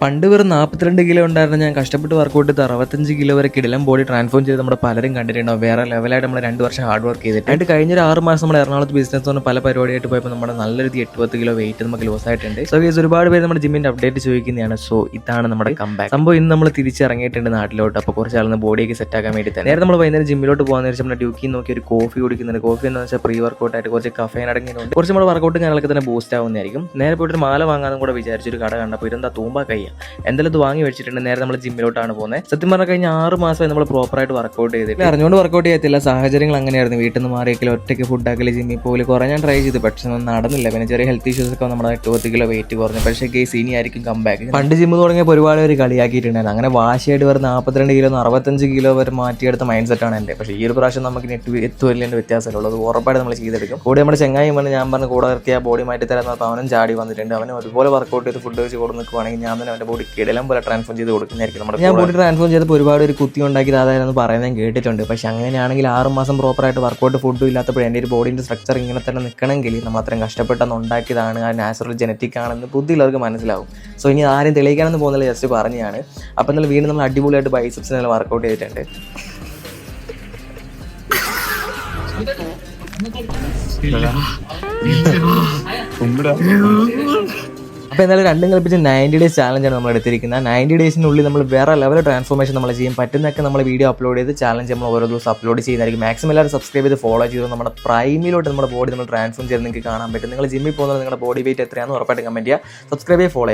പണ്ട് വെറും 42 കിലോ ഉണ്ടായിരുന്ന ഞാൻ കഷ്ടപ്പെട്ട് വർക്കൗട്ട് ചെയ്ത് 65 കിലോ വരെ കിടിലം ബോഡി ട്രാൻസ്ഫോം ചെയ്ത് നമ്മുടെ പലരും കണ്ടിട്ടുണ്ടാവും. വേറെ ലെവലായിട്ട് നമ്മൾ 2 വർഷം ഹാർഡ് വർക്ക് ചെയ്തിട്ട് അതിൻ്റെ കഴിഞ്ഞൊരു 6 മാസം നമ്മൾ എറണാകുളത്ത് ബിസിനസ് കൊണ്ട് പല പരിപാടിയായിട്ട് പോയപ്പോൾ നമ്മുടെ നല്ല രീതി 80 കിലോ വെയിറ്റ് നമുക്ക് ലോസ് ആയിട്ടുണ്ട്. സോ ഗൈസ് ഒരുപാട് പേര് നമ്മുടെ ജിമ്മിൻ്റെ അപ്ഡേറ്റ് ചോദിക്കുന്നതാണ്. സോ ഇതാണ് നമ്മുടെ കംബാക്ക് സംഭവം. ഇന്ന് നമ്മൾ തിരിച്ചിറങ്ങിയിട്ടുണ്ട് നാട്ടിലോട്ട്. അപ്പോൾ കുറച്ച് ആളുന്ന ബോഡിയൊക്കെ സെറ്റ് ആക്കാൻ വേണ്ടി തന്നെ നേരെ നമ്മൾ വൈകുന്നേരം ജിമ്മിലോട്ട് പോകാൻ വെച്ചാൽ നമ്മുടെ ഡ്യൂക്കി നോക്കി ഒരു കോഫി കുടിക്കുന്നുണ്ട്. കോഫി എന്ന് വെച്ചാൽ പ്രീ വർക്കൗട്ട് ആയിട്ട് കുറച്ച് കഫേൻ അടങ്ങിയിട്ടുണ്ട്. കുറച്ച് നമ്മുടെ വർക്കൗട്ടും കാര്യങ്ങളൊക്കെ തന്നെ ബൂസ്റ്റ് ആവുന്നതായിരിക്കും. നേരെ പോയിട്ട് ഒരു മാല വാങ്ങാനും കൂടെ വിചാരിച്ചൊരു കട കണ്ടപ്പോൾ ഇതെന്താ തൂമ്പ കയ്യ എന്തായാലും ഇത് വാങ്ങി വെച്ചിട്ടുണ്ട്. നേരെ നമ്മൾ ജിമ്മിലോട്ടാണ് പോകുന്നത്. സത്യം പറഞ്ഞാൽ കഴിഞ്ഞ 6 മാസമായി നമ്മൾ പ്രോപ്പറായിട്ട് വർക്കൗട്ട് ചെയ്തിട്ട് അറിഞ്ഞുകൊണ്ട് വർക്കൗട്ട് ചെയ്യത്തില്ല. സാഹചര്യങ്ങൾ അങ്ങനെയായിരുന്നു. വീട്ടിൽ നിന്ന് മാറിയെങ്കിൽ ഒറ്റയ്ക്ക് ഫുഡ് ആക്കൽ ജിമ്മിൽ പോലെ കുറേ ഞാൻ ട്രൈ ചെയ്തു. പക്ഷെ ഒന്നും നടന്നില്ല. പിന്നെ ചെറിയ ഹെൽത്ത് ഇഷ്യൂസ് ഒക്കെ നമ്മുടെ 80 കിലോ വെയിറ്റ് കുറഞ്ഞു. പക്ഷേ കേസ് ഇനി ആയിരിക്കും കംബാക്ക്. പണ്ട് ജിമ്മ് തുടങ്ങിയപ്പോൾ ഒരുപാട് പേര് കളിയാക്കിയിട്ടുണ്ടായിരുന്നു. അങ്ങനെ വാശിയായിട്ട് വരുന്ന 42 കിലോ 65 കിലോ വരെ മാറ്റിയെടുത്ത മൈൻഡ് സെറ്റാണ് എൻ്റെ. പക്ഷേ ഈ ഒരു പ്രാവശ്യം നമുക്ക് എത്തുവല്ലേൻ്റെ വ്യത്യാസമുള്ളൂ. അത് ഉറപ്പായിട്ട് നമ്മൾ ചെയ്തെടുക്കും. കൂടെ നമ്മുടെ ചെങ്ങായി പറഞ്ഞ് ഞാൻ പറഞ്ഞ് കൂടെ നിർത്തിയ ബോഡി മാറ്റി തരാൻ അവനും ചാടി വന്നിട്ടുണ്ട്. അവന് ഒരുപോലെ വർക്കൗട്ട് ചെയ്ത് ഫുഡ് വെച്ച് കൊടുത്ത് നിൽക്കുവാണെങ്കിൽ ഞാൻ തന്നെ അവൻ്റെ ബോഡി കിടലം പോലെ ട്രാൻസ്ഫോം ചെയ്ത് കൊടുക്കുന്നതായിരിക്കും. ഞാൻ ബോഡി ട്രാൻസ്ഫോം ചെയ്തപ്പോൾ ഒരുപാട് ഒരു കുത്തി ഉണ്ടാക്കി അതായിരുന്നു പറയുന്നത് കേട്ടിട്ടുണ്ട്. പക്ഷേ അങ്ങനെയാണെങ്കിൽ 6 മാസം പ്രോപ്പറായിട്ട് വർക്കൗട്ട് ഫുഡും ഇല്ലാത്തപ്പോൾ എൻ്റെ ഒരു ബോഡീൻ്റെ സ്ട്രക്ചർ ഇങ്ങനെ തന്നെ നിൽക്കണമെങ്കിൽ നമ്മൾ അത്രയും കഷ്ടപ്പെട്ടെന്ന് ഉണ്ടാക്കിയതാണ്. ആ നാച്ചുറൽ ജനറ്റിക് ആണെന്ന് ബുദ്ധിയുള്ളവർക്ക് മനസ്സിലാവും. സോ ഇനി ആരും തെളിയിക്കാനെന്ന് പോകുന്നില്ല, ജസ്റ്റ് പറഞ്ഞതാണ്. അപ്പോൾ എന്നാലും വീണ്ടും നമ്മൾ അടിപൊളിയായിട്ട് ബൈസെപ്സിനെല്ലാം വർക്കൗട്ട് ചെയ്തിട്ടുണ്ട്. അപ്പോൾ എന്നാലും രണ്ടും കളിപ്പിച്ച് 90 ഡേയ്സ് ചാലഞ്ചാണ് നമ്മൾ എടുത്തിരിക്കുന്നത്. 90 ഡേയ്സിനുള്ളിൽ നമ്മൾ വേറെ ലെവൽ ട്രാൻസ്ഫോർമേഷൻ നമ്മൾ ചെയ്യും. പറ്റുന്നതൊക്കെ നമ്മൾ വീഡിയോ അപ്ലോഡ് ചെയ്ത് ചാലഞ്ച് നമ്മൾ ഓരോ ദിവസം അപ്ലോഡ് ചെയ്യുന്നതായിരിക്കും. മാക്സിമം എല്ലാവരും സബ്സ്ക്രൈബ് ചെയ്ത് ഫോളോ ചെയ്തു നമ്മുടെ പ്രൈമിലോട്ട് നമ്മുടെ ബോഡി നമ്മൾ ട്രാൻസ്ഫോം ചെയ്ത് നിങ്ങൾക്ക് കാണാൻ പറ്റും. നിങ്ങൾ ജിമ്മിൽ പോകുന്നത് നിങ്ങളുടെ ബോഡി വെയിറ്റ് എത്രയാണെന്ന് ഉറപ്പായിട്ട് കമൻറ്റ് ചെയ്യുക. സബ്സ്ക്രൈബ് ചെയ്ത് ഫോളോ ചെയ്യുക.